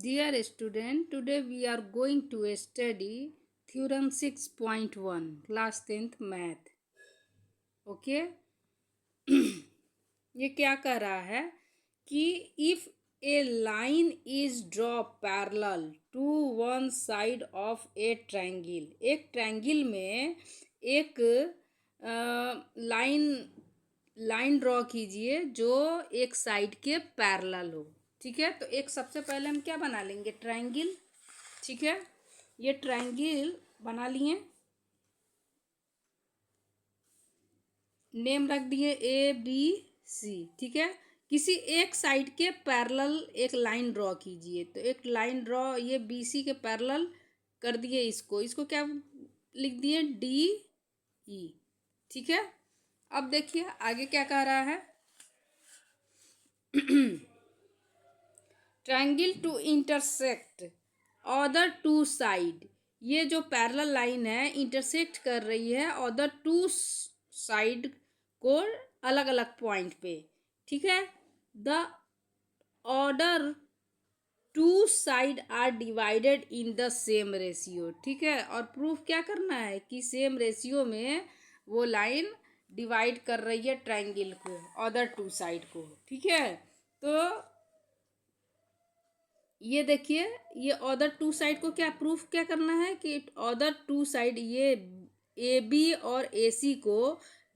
Dear student, today we are going to study theorem 6.1 class 10th math. Okay? ये क्या कह रहा है कि if a line is drawn parallel to one side of a triangle, एक triangle में एक लाइन ड्रॉ कीजिए जो एक साइड के पैरेलल हो। ठीक है, तो एक सबसे पहले हम क्या बना लेंगे, ट्रायंगल। ठीक है, ये ट्रायंगल बना लिए, नेम रख दिए ए बी सी। ठीक है, किसी एक साइड के पैरेलल एक लाइन ड्रॉ कीजिए, तो एक लाइन ड्रॉ, ये बी सी के पैरेलल कर दिए, इसको क्या लिख दिए, डी ई। ठीक है, अब देखिए आगे क्या कह रहा है, triangle to intersect other two side, ये जो पैरेलल लाइन है इंटरसेक्ट कर रही है अदर टू साइड को अलग अलग पॉइंट पे। ठीक है, the order two side are divided in the same ratio. ठीक है, और प्रूफ क्या करना है कि सेम रेशियो में वो लाइन डिवाइड कर रही है ट्रायंगल को, अदर टू साइड को। ठीक है, तो ये देखिए, ये अदर टू साइड को क्या प्रूफ क्या करना है कि अदर टू साइड ये ए बी और ए सी को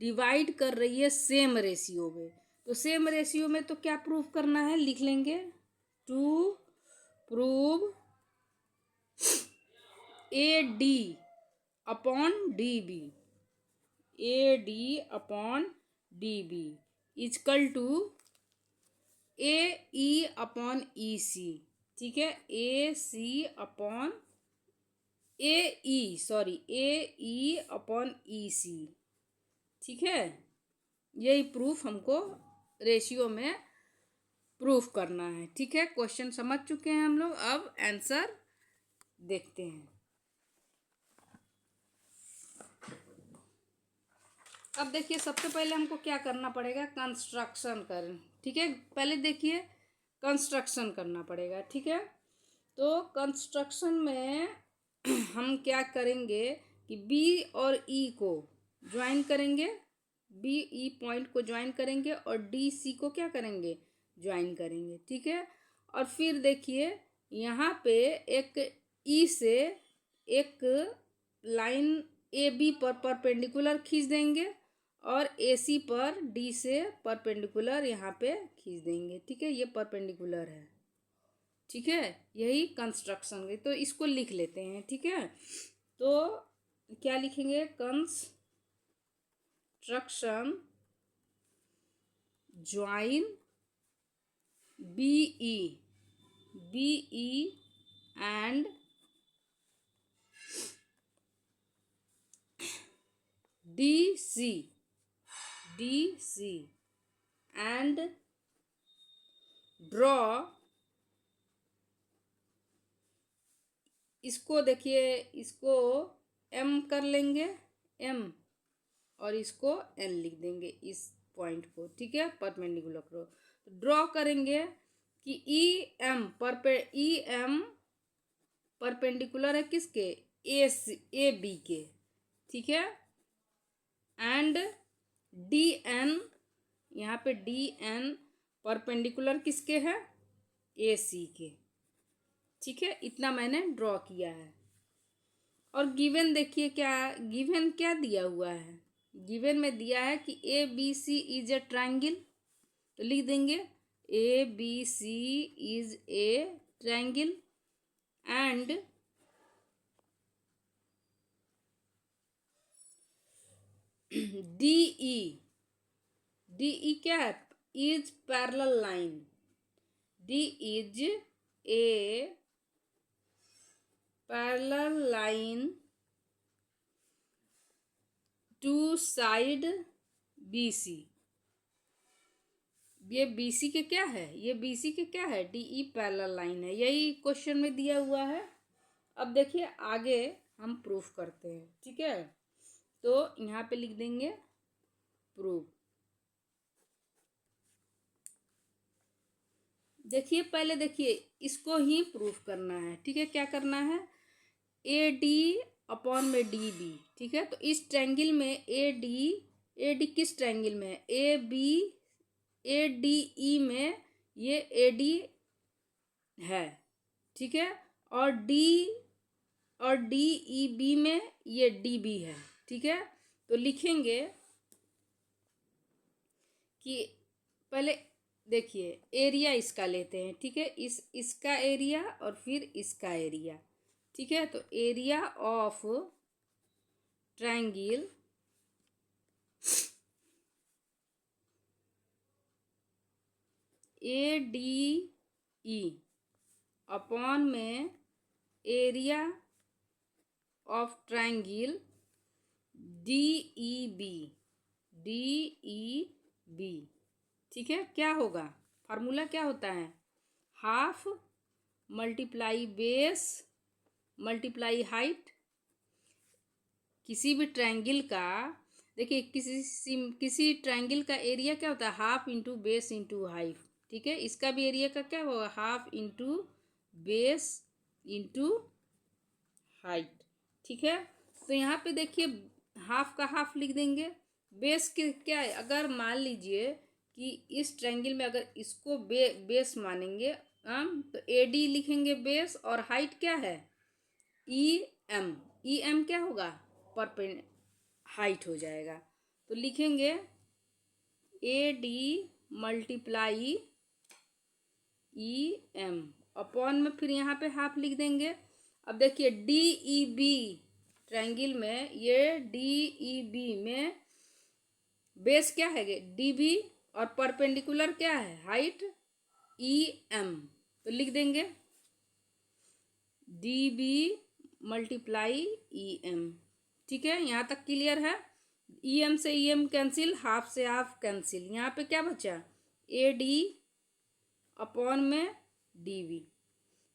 डिवाइड कर रही है सेम रेशियो में। तो सेम रेशियो में तो क्या प्रूफ करना है, लिख लेंगे, to prove A D upon D B, A D upon D B equal to A E upon E C. ठीक है, ए सी अपॉन ए ई अपॉन ई सी। ठीक है, यही प्रूफ हमको रेशियो में प्रूफ करना है। ठीक है, क्वेश्चन समझ चुके हैं हम लोग, अब आंसर देखते हैं। अब देखिए, सबसे पहले हमको क्या करना पड़ेगा, कंस्ट्रक्शन करें। ठीक है, पहले देखिए कंस्ट्रक्शन करना पड़ेगा। ठीक है, तो कंस्ट्रक्शन में हम क्या करेंगे कि बी और ई को ज्वाइन करेंगे, बी ई पॉइंट को ज्वाइन करेंगे और डी सी को क्या करेंगे, ज्वाइन करेंगे। ठीक है, और फिर देखिए यहाँ पे एक ई से एक लाइन ए बी पर परपेंडिकुलर खींच देंगे और ए सी पर डी से परपेंडिकुलर यहाँ पे खींच देंगे। ठीक है, ये परपेंडिकुलर है। ठीक है, यही कंस्ट्रक्शन है, तो इसको लिख लेते हैं। ठीक है, तो क्या लिखेंगे, construction join B E and D C and draw, इसको देखिए, इसको एम कर लेंगे, एम, और इसको एन लिख देंगे इस पॉइंट को। ठीक है, परपेंडिकुलर को ड्रॉ करेंगे कि ई एम परपेंडिकुलर है किसके, ए बी के। ठीक है, एंड डी एन, यहाँ पे डी एन परपेंडिकुलर किसके है, ए सी के। ठीक है, इतना मैंने ड्रॉ किया है। और गिवन देखिए, गिवन क्या दिया हुआ है, गिवन में दिया है कि A B C is a triangle, तो लिख देंगे A B C is a triangle and D E क्या है, is parallel line, D is a parallel line to side B C. ये बी सी के क्या है, ये बी सी के क्या है, डी ई पैरेलल लाइन है, यही क्वेश्चन में दिया हुआ है। अब देखिए आगे हम प्रूफ करते हैं। ठीक है, तो यहाँ पे लिख देंगे प्रूफ। देखिए पहले देखिए इसको ही प्रूफ करना है। ठीक है, क्या करना है, ए डी अपॉन में डी बी। ठीक है, तो इस ट्रायंगल में ए डी किस ट्रायंगल में है, ए बी ए डी ई में ये ए डी है। ठीक है, और डी ई बी में ये डी बी है। ठीक है, तो लिखेंगे कि पहले देखिए एरिया इसका लेते हैं। ठीक है, इसका एरिया और फिर इसका एरिया। ठीक है, तो area of triangle A D E upon में area of triangle D E B. ठीक है, क्या होगा, फार्मूला क्या होता है, half multiply base multiply height. किसी भी ट्रायंगल का देखिए, किसी ट्रायंगल का एरिया क्या होता है, half into base into height. ठीक है, इसका भी एरिया का क्या होगा, half into base into height. ठीक है, तो यहाँ पे देखिए हाफ का हाफ लिख देंगे। बेस के क्या है, अगर मान लीजिए कि इस ट्रायंगल में अगर इसको बेस मानेंगे हम, तो ए डी लिखेंगे बेस, और हाइट क्या है, ई एम क्या होगा, परपेंडिकुलर हाइट हो जाएगा। तो लिखेंगे A D multiply E M upon में फिर यहाँ पे हाफ लिख देंगे। अब देखिए डी ई बी ट्रायंगल में, ये डी ई बी में बेस क्या है, डी बी, और परपेंडिकुलर क्या है, हाइट ई एम। तो लिख देंगे D B multiply E M. ठीक है, यहाँ तक क्लियर है। ई एम से ई एम कैंसिल, हाफ से हाफ कैंसिल। यहाँ पे क्या बचा, ए डी अपॉन में डी बी।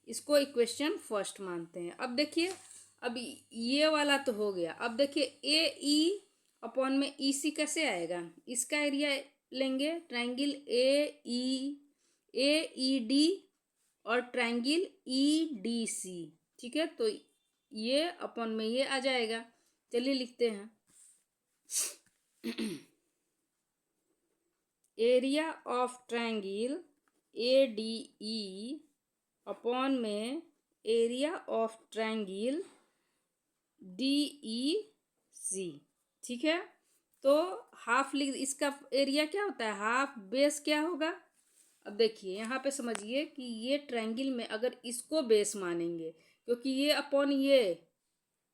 इसको इक्वेशन फर्स्ट मानते हैं। अब देखिए, अब ये वाला तो हो गया। अब देखिए ए ई अपॉन में ई सी कैसे आएगा, इसका एरिया लेंगे, ट्रायंगल ए ई डी और ट्रायंगल ई डी सी। ठीक है, तो ये अपॉन में ये आ जाएगा। चलिए लिखते हैं area of triangle A D E upon में area of triangle D E C. ठीक है, तो हाफ लिख, इसका एरिया क्या होता है, हाफ बेस क्या होगा। अब देखिए यहाँ पे समझिए कि ये ट्रायंगल में अगर इसको बेस मानेंगे, क्योंकि ये अपॉन ये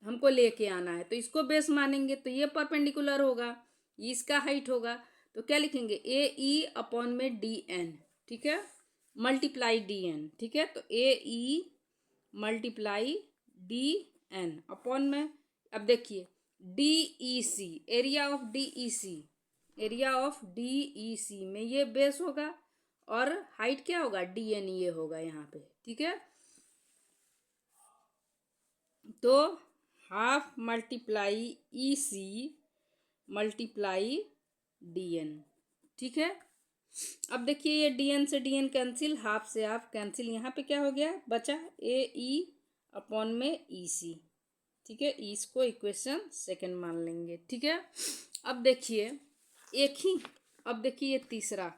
हमको लेके आना है, तो इसको बेस मानेंगे तो ये परपेंडिकुलर होगा, ये इसका हाइट होगा। तो क्या लिखेंगे, ए ई अपॉन में डी एन। ठीक है, मल्टीप्लाई डी एन। ठीक है, तो A E multiply D N upon में, अब देखिए D E C, area of D E C, area of D E C में ये बेस होगा, और हाइट क्या होगा, डी एन ये होगा यहाँ पे। ठीक है, तो half multiply e C multiply D N. ठीक है, अब देखिए ये डी एन से डी एन कैंसिल, हाफ से हाफ कैंसिल, यहाँ पे क्या हो गया, बचा ए ई अपॉन में ई सी। ठीक है, इसको इक्वेशन सेकंड मान लेंगे। ठीक है, अब देखिए एक ही, अब देखिए ये तीसरा,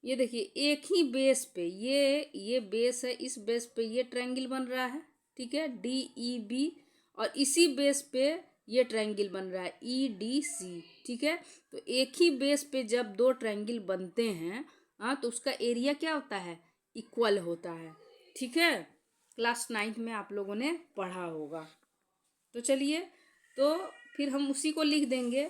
ये देखिए एक ही बेस पे, ये बेस है, इस बेस पे ये ट्रायंगल बन रहा है। ठीक है, डी ई बी, और इसी बेस पे ये ट्रायंगल बन रहा है ई डी सी। ठीक है, तो एक ही बेस पे जब दो ट्रायंगल बनते हैं, हाँ, तो उसका एरिया क्या होता है, इक्वल होता है। ठीक है, क्लास 9th में आप लोगों ने पढ़ा होगा। तो चलिए, तो फिर हम उसी को लिख देंगे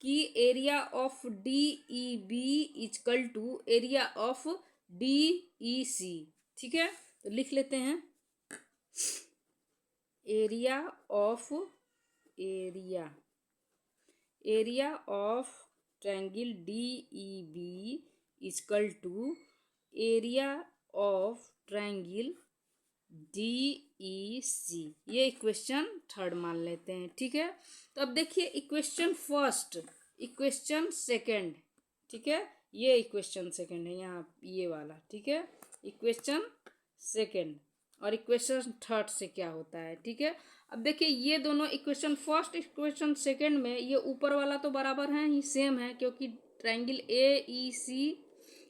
कि area of D E B equal to area of D E C. ठीक है, तो लिख लेते हैं area of triangle D E B equal to area of triangle D E C. ये इक्वेशन थर्ड मान लेते हैं। ठीक है, तो अब देखिए इक्वेशन फर्स्ट, इक्वेशन सेकंड। ठीक है, ये इक्वेशन सेकंड है यहाँ ये वाला। ठीक है, इक्वेशन सेकेंड और इक्वेशन थर्ड से क्या होता है। ठीक है, अब देखिए ये दोनों इक्वेशन फर्स्ट इक्वेशन सेकेंड में ये ऊपर वाला तो बराबर है ही, सेम है, क्योंकि ट्रायंगल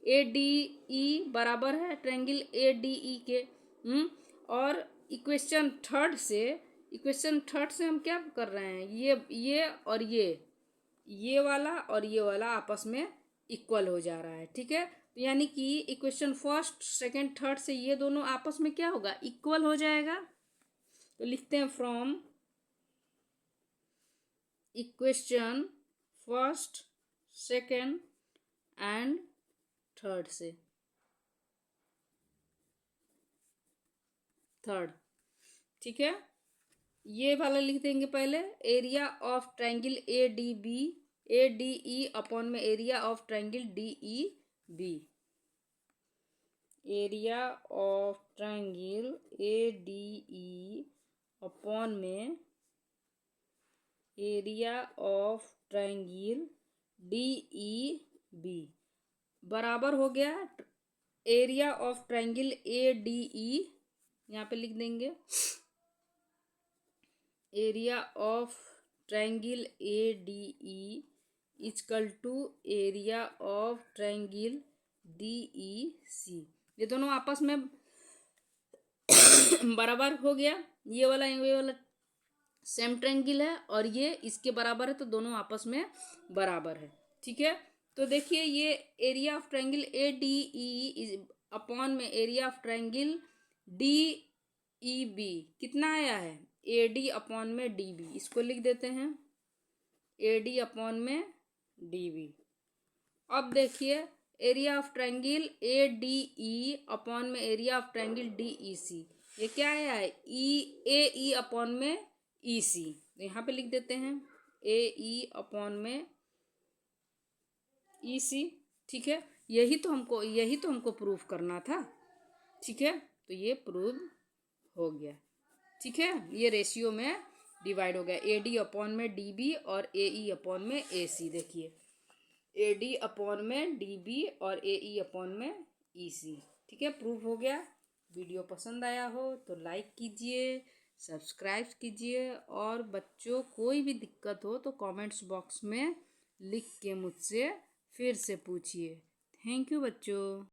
ए डी ई बराबर है ट्रायंगल ए डी ई के। और इक्वेशन थर्ड से हम क्या कर रहे हैं, ये और ये वाला और ये वाला आपस में इक्वल हो जा रहा है। ठीक है, तो यानी कि इक्वेशन फर्स्ट सेकंड थर्ड से ये दोनों आपस में क्या होगा, इक्वल हो जाएगा। तो लिखते हैं from equation first second and third से थर्ड। ठीक है, ये वाला लिख देंगे पहले, area of triangle A D E upon में area of triangle D E B. Area of triangle A D E upon में area of triangle D E B बराबर हो गया area of triangle A D E, यहाँ पे लिख देंगे area of triangle A D E equal to area of triangle D E C. ये दोनों आपस में बराबर हो गया, ये वाला सेम ट्रायंगल है और ये इसके बराबर है, तो दोनों आपस में बराबर है। ठीक है, तो देखिए ये area of triangle A D E upon में area of triangle D E B कितना आया है, ए डी अपॉन में डी बी। इसको लिख देते हैं ए डी अपॉन में डी बी। अब देखिए area of triangle A D E upon में area of triangle D E C, ये क्या आया है, ए ई अपॉन में ई सी। तो यहाँ पे लिख देते हैं ए ई अपॉन में ई सी। ठीक है, यही तो हमको प्रूफ करना था। ठीक है, तो ये प्रूव हो गया। ठीक है, ये रेशियो में डिवाइड हो गया, ए डी अपॉन में डी बी और ए ई अपॉन में ए सी। देखिए ए डी अपॉन में डी बी और ए ई अपॉन में ई सी। ठीक है, प्रूफ हो गया। वीडियो पसंद आया हो तो लाइक कीजिए, सब्सक्राइब कीजिए, और बच्चों कोई भी दिक्कत हो तो कमेंट्स बॉक्स में लिख के मुझसे फिर से पूछिए। थैंक यू बच्चों।